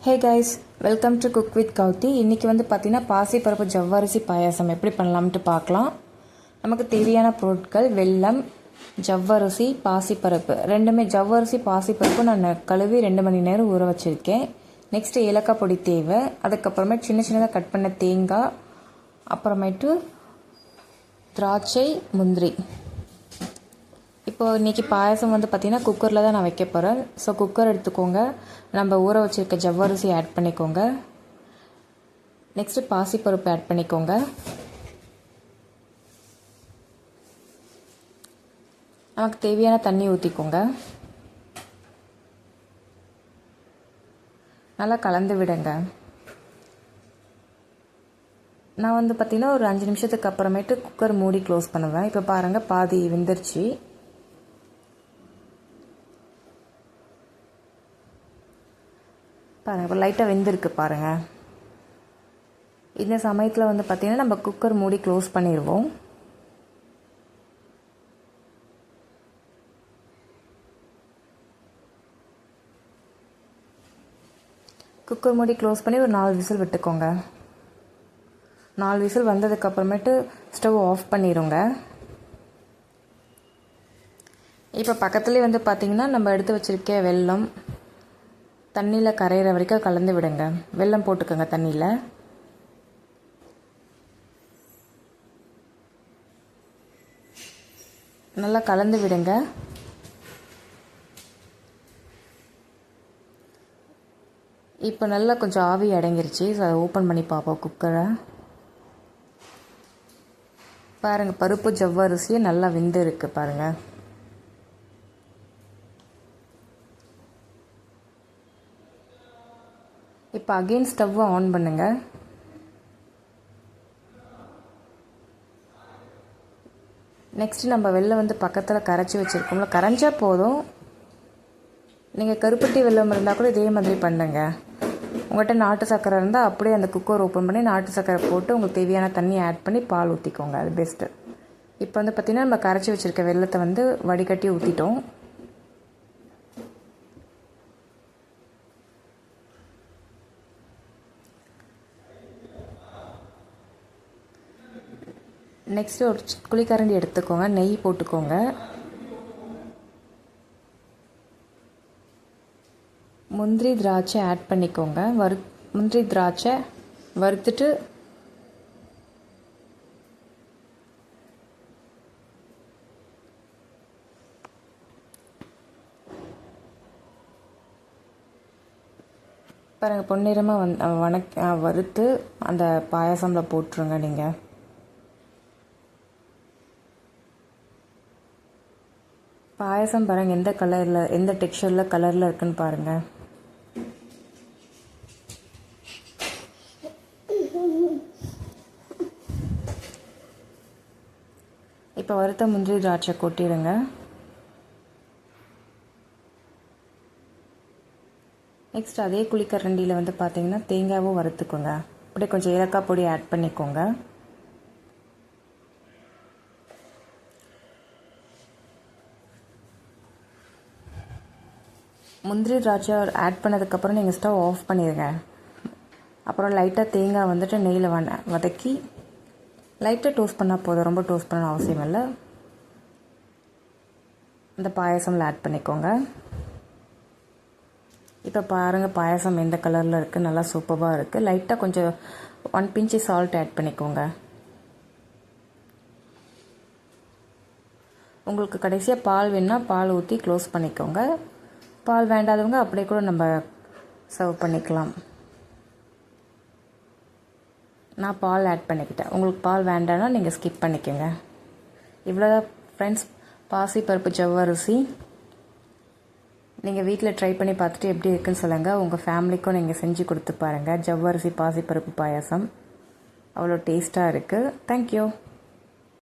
Hey guys, welcome to cook with Gowthi. இன்றைக்கி வந்து பார்த்திங்கன்னா பாசிப்பருப்பு ஜவ்வரிசி பாயாசம் எப்படி பண்ணலாம்ட்டு பார்க்கலாம். நமக்கு தேவையான பொருட்கள் வெல்லம், ஜவ்வரிசி, பாசிப்பருப்பு ரெண்டுமே. ஜவ்வரிசி பாசிப்பருப்பு நான் கழுவி 2 மணி நேரம் ஊற வச்சுருக்கேன். நெக்ஸ்ட்டு ஏலக்காய் பொடி தேவை. அதுக்கப்புறமேட்டு சின்ன சின்னதாக கட் பண்ண தேங்காய், அப்புறமேட்டு திராட்சை, முந்திரி. இப்போது இன்றைக்கி பாயசம் வந்து பார்த்திங்கன்னா குக்கரில் தான் நான் வைக்க போகிறேன். ஸோ குக்கர் எடுத்துக்கோங்க. நம்ம ஊற வச்சுருக்க ஜவ்வரிசி ஆட் பண்ணிக்கோங்க. நெக்ஸ்ட்டு பாசிப்பருப்பு ஆட் பண்ணிக்கோங்க. நமக்கு தேவையான தண்ணி ஊற்றிக்கோங்க. நல்லா கலந்து விடுங்க. நான் வந்து பார்த்திங்கன்னா ஒரு 5 நிமிஷத்துக்கு அப்புறமேட்டு குக்கர் மூடி க்ளோஸ் பண்ணுவேன். இப்போ பாருங்கள், பாதி வெந்துருச்சு. பாருங்கள், இப்போ லைட்டாக வெந்திருக்கு பாருங்கள். இந்த சமயத்தில் வந்து பார்த்திங்கன்னா நம்ம குக்கர் மூடி க்ளோஸ் பண்ணிடுவோம். குக்கர் மூடி க்ளோஸ் பண்ணி ஒரு 4 விசில் விட்டுக்கோங்க. 4 விசில் வந்ததுக்கப்புறமேட்டு ஸ்டவ் ஆஃப் பண்ணிடுங்க. இப்போ பக்கத்துலேயே வந்து பார்த்திங்கன்னா நம்ம எடுத்து வச்சுருக்க வெல்லம் தண்ணியில் கரையிற வரைக்கும் கலந்து விடுங்க. வெல்லம் போட்டுக்கோங்க தண்ணியில். நல்லா கலந்து விடுங்க. இப்போ நல்லா கொஞ்சம் ஆவி அடங்கிருச்சு. ஸோ அதை ஓப்பன் பண்ணி பார்ப்போம் குக்கரை. பாருங்கள், பருப்பு ஜவ்வரிசியே நல்லா வெந்து இருக்குது பாருங்கள். இப்போ அகெயின் ஸ்டவ்வை ஆன் பண்ணுங்கள். நெக்ஸ்ட்டு நம்ம வெல்லம் வந்து பக்கத்தில் கரைச்சி வச்சுருக்கோம்ல, கரைஞ்சா போதும். நீங்கள் கருப்பட்டி வெல்லம் இருந்தால் கூட இதே மாதிரி பண்ணுங்க. உங்கள்கிட்ட நாட்டு சர்க்கரை இருந்தால் அப்படியே அந்த குக்கர் ஓப்பன் பண்ணி நாட்டு சர்க்கரை போட்டு உங்களுக்கு தேவையான தண்ணி ஆட் பண்ணி பால் ஊற்றிக்கோங்க. அது பெஸ்ட்டு. இப்போ வந்து பார்த்திங்கன்னா நம்ம கரைச்சி வச்சுருக்க வெல்லத்தை வந்து வடிகட்டி ஊற்றிட்டோம். நெக்ஸ்ட்டு ஒரு குழிக்கரண்டி எடுத்துக்கோங்க. நெய் போட்டுக்கோங்க. முந்திரி திராட்சை ஆட் பண்ணிக்கோங்க. முந்திரி திராட்சை வறுத்துட்டு பாருங்கள், பொன்னிறமாக வறுத்து அந்த பாயாசமில் போட்டுருங்க. நீங்கள் பாயசம் பாருங்கள் எந்த கலரில், எந்த டெக்ஸ்சரில் கலரில் இருக்குன்னு பாருங்கள். இப்போ வறுத்த முந்திரி திராட்சை கொட்டிடுங்க. நெக்ஸ்ட் அதே குழிக்கரண்டியில் வந்து பார்த்தீங்கன்னா தேங்காவும் வறுத்துக்கோங்க. அப்படியே கொஞ்சம் ஏலக்காய் பொடி ஆட் பண்ணிக்கோங்க. முந்திரி திராட்சை ஆட் பண்ணதுக்கப்புறம் நீங்கள் ஸ்டவ் ஆஃப் பண்ணிடுங்க. அப்புறம் லைட்டாக தேங்காய் வந்துட்டு நெய்யில் வதக்கி லைட்டாக டோஸ்ட் பண்ணால் போதும். ரொம்ப டோஸ்ட் பண்ண அவசியம் இல்லை. இந்த பாயசமில் ஆட் பண்ணிக்கோங்க. இப்போ பாருங்கள், பாயசம் எந்த கலரில் இருக்குது, நல்லா சூப்பராக இருக்குது. லைட்டாக கொஞ்சம் 1 பிஞ்ச் சால்ட் ஆட் பண்ணிக்கோங்க. உங்களுக்கு கடைசியாக பால் வேணுன்னா பால் ஊற்றி க்ளோஸ் பண்ணிக்கோங்க. பால் வேண்டாதவங்க அப்படியே கூட நம்ம சர்வ் பண்ணிக்கலாம். நான் பால் ஆட் பண்ணிக்கிட்டேன். உங்களுக்கு பால் வேண்டாம்னா நீங்கள் ஸ்கிப் பண்ணிக்கோங்க. இவ்வளோதான் ஃப்ரெண்ட்ஸ், பாசிப்பருப்பு ஜவ்வரிசி. நீங்கள் வீட்டில் ட்ரை பண்ணி பார்த்துட்டு எப்படி இருக்குன்னு சொல்லுங்கள். உங்கள் ஃபேமிலிக்கும் நீங்கள் செஞ்சு கொடுத்து பாருங்கள். ஜவ்வரிசி பாசிப்பருப்பு பாயாசம் அவ்வளோ டேஸ்ட்டாக இருக்குது. தேங்க்யூ.